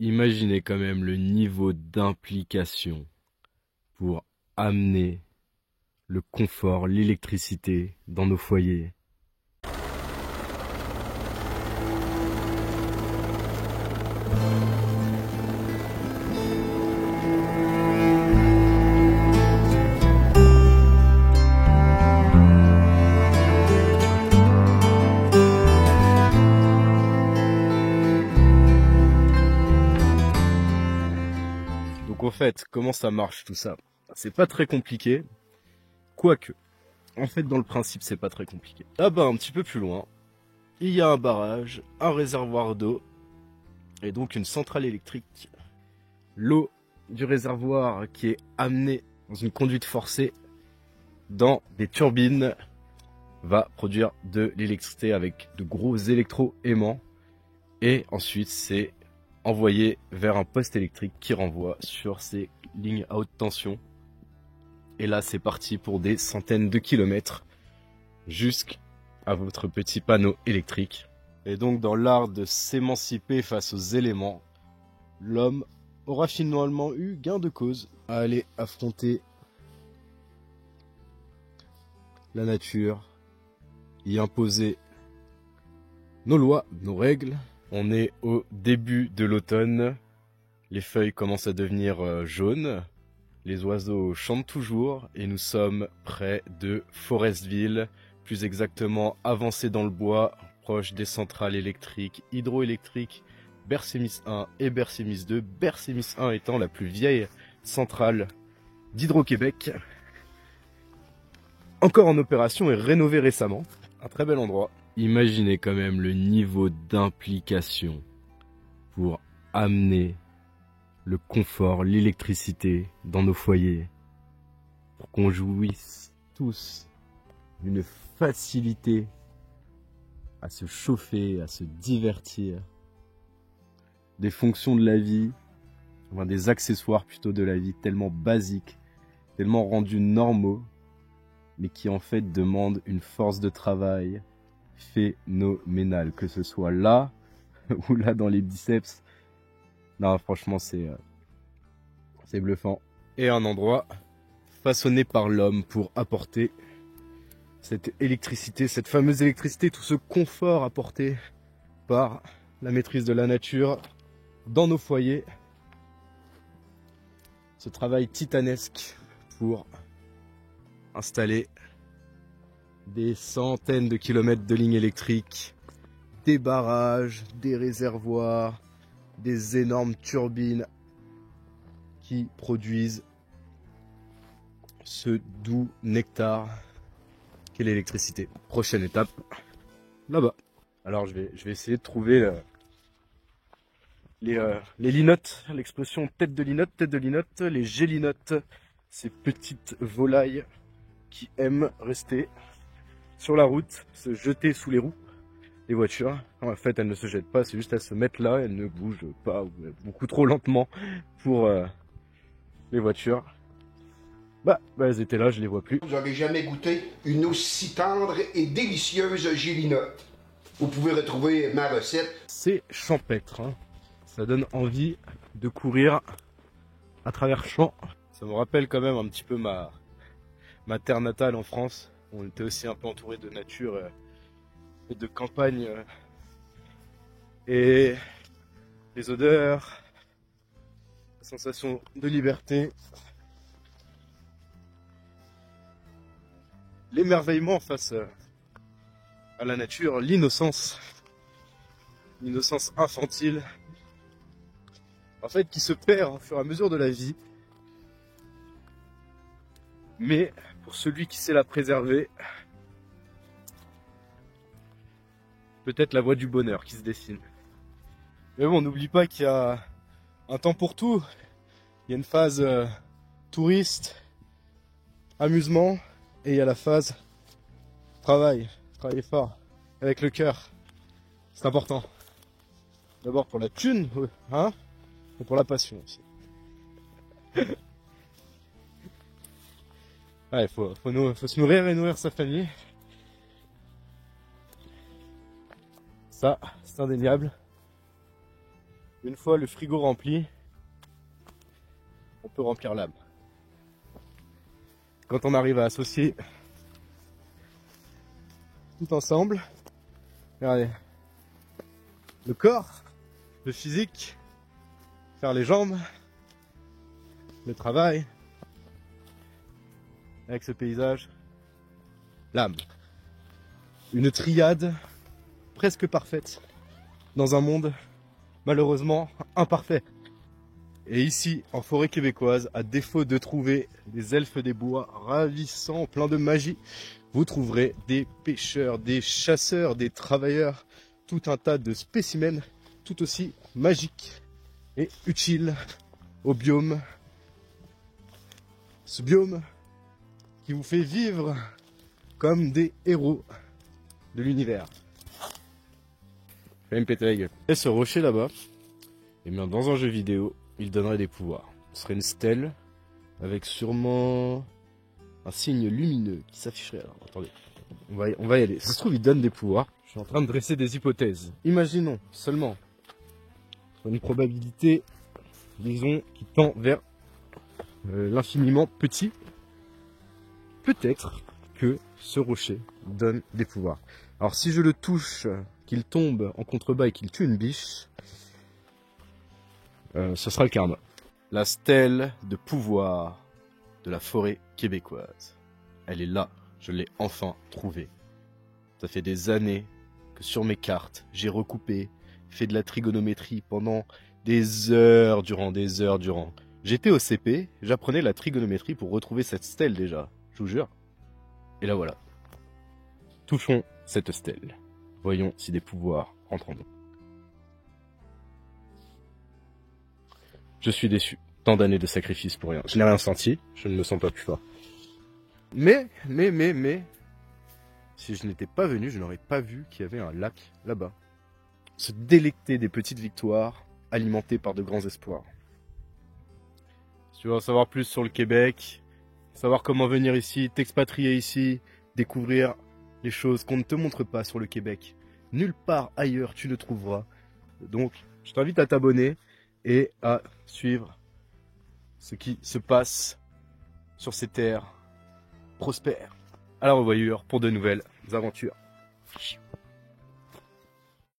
Imaginez quand même le niveau d'implication pour amener le confort, l'électricité dans nos foyers. Donc en fait, comment ça marche tout ça? C'est pas très compliqué, quoique. En fait, dans le principe, c'est pas très compliqué. Là-bas, un petit peu plus loin, il y a un barrage, un réservoir d'eau, et donc une centrale électrique. L'eau du réservoir qui est amenée dans une conduite forcée dans des turbines va produire de l'électricité avec de gros électro-aimants. Et ensuite, c'est envoyé vers un poste électrique qui renvoie sur ces lignes à haute tension. Et là, c'est parti pour des centaines de kilomètres jusqu'à votre petit panneau électrique. Et donc, dans l'art de s'émanciper face aux éléments, l'homme aura finalement eu gain de cause à aller affronter la nature, y imposer nos lois, nos règles. On est au début de l'automne, les feuilles commencent à devenir jaunes. Les oiseaux chantent toujours et nous sommes près de Forestville, plus exactement avancés dans le bois, proche des centrales électriques, hydroélectriques, Bersemis 1 et Bersemis 2. Bersemis 1 étant la plus vieille centrale d'Hydro-Québec, encore en opération et rénovée récemment. Un très bel endroit. Imaginez quand même le niveau d'implication pour amener le confort, l'électricité dans nos foyers, pour qu'on jouisse tous d'une facilité à se chauffer, à se divertir, des fonctions de la vie, enfin des accessoires plutôt de la vie tellement basiques, tellement rendus normaux, mais qui en fait demandent une force de travail phénoménale, que ce soit là ou là dans les biceps. Non, franchement, c'est bluffant. Et un endroit façonné par l'homme pour apporter cette électricité, cette fameuse électricité, tout ce confort apporté par la maîtrise de la nature dans nos foyers. Ce travail titanesque pour installer des centaines de kilomètres de lignes électriques, des barrages, des réservoirs, des énormes turbines qui produisent ce doux nectar qu'est l'électricité. Prochaine étape, là-bas. Alors je vais essayer de trouver les linottes, l'expression tête de linotte, les gélinottes, ces petites volailles qui aiment rester sur la route, se jeter sous les roues des voitures. En fait, elles ne se jettent pas, c'est juste elles se mettent là, elles ne bougent pas, ou beaucoup trop lentement pour les voitures. Bah, elles étaient là, je les vois plus. Vous n'aurez jamais goûté une aussi tendre et délicieuse gélinotte. Vous pouvez retrouver ma recette. C'est champêtre, hein. Ça donne envie de courir à travers champs. Ça me rappelle quand même un petit peu ma terre natale en France. On était aussi un peu entouré de nature et de campagne. Et les odeurs, la sensation de liberté, l'émerveillement face à la nature, l'innocence infantile, en fait, qui se perd au fur et à mesure de la vie. Mais pour celui qui sait la préserver, peut-être la voie du bonheur qui se dessine. Mais bon, n'oublie pas qu'il y a un temps pour tout. Il y a une phase touriste, amusement, et il y a la phase travailler fort, avec le cœur. C'est important. D'abord pour la thune, hein, et pour la passion aussi. Ouais, faut se nourrir et nourrir sa famille. Ça, c'est indéniable. Une fois le frigo rempli, on peut remplir l'âme. Quand on arrive à associer tout ensemble, regardez, le corps, le physique, faire les jambes, le travail, avec ce paysage, l'âme. Une triade presque parfaite dans un monde malheureusement imparfait. Et ici, en forêt québécoise, à défaut de trouver des elfes des bois ravissants, pleins de magie, vous trouverez des pêcheurs, des chasseurs, des travailleurs, tout un tas de spécimens tout aussi magiques et utiles au biome. Ce biome qui vous fait vivre comme des héros de l'univers. Je vais me péter la gueule. Et ce rocher là-bas, et bien dans un jeu vidéo, il donnerait des pouvoirs. Ce serait une stèle avec sûrement un signe lumineux qui s'afficherait. Alors attendez, on va y aller. Ça se trouve, il donne des pouvoirs. Je suis en train de dresser des hypothèses. Imaginons seulement une probabilité, disons, qui tend vers l'infiniment petit. Peut-être que ce rocher donne des pouvoirs. Alors si je le touche, qu'il tombe en contrebas et qu'il tue une biche, ce sera le karma. La stèle de pouvoir de la forêt québécoise. Elle est là, je l'ai enfin trouvée. Ça fait des années que sur mes cartes, j'ai recoupé, fait de la trigonométrie pendant des heures durant. J'étais au CP, j'apprenais la trigonométrie pour retrouver cette stèle déjà, je vous jure. Et là voilà. Touchons cette stèle. Voyons si des pouvoirs rentrent en nous. Je suis déçu. Tant d'années de sacrifice pour rien. Je n'ai rien senti, je ne me sens pas plus fort. Mais, si je n'étais pas venu, je n'aurais pas vu qu'il y avait un lac là-bas. Se délecter des petites victoires, alimentées par de grands espoirs. Si tu veux en savoir plus sur le Québec, savoir comment venir ici, t'expatrier ici, découvrir les choses qu'on ne te montre pas sur le Québec, nulle part ailleurs tu ne trouveras. Donc, je t'invite à t'abonner et à suivre ce qui se passe sur ces terres prospères. À la revoyure pour de nouvelles aventures.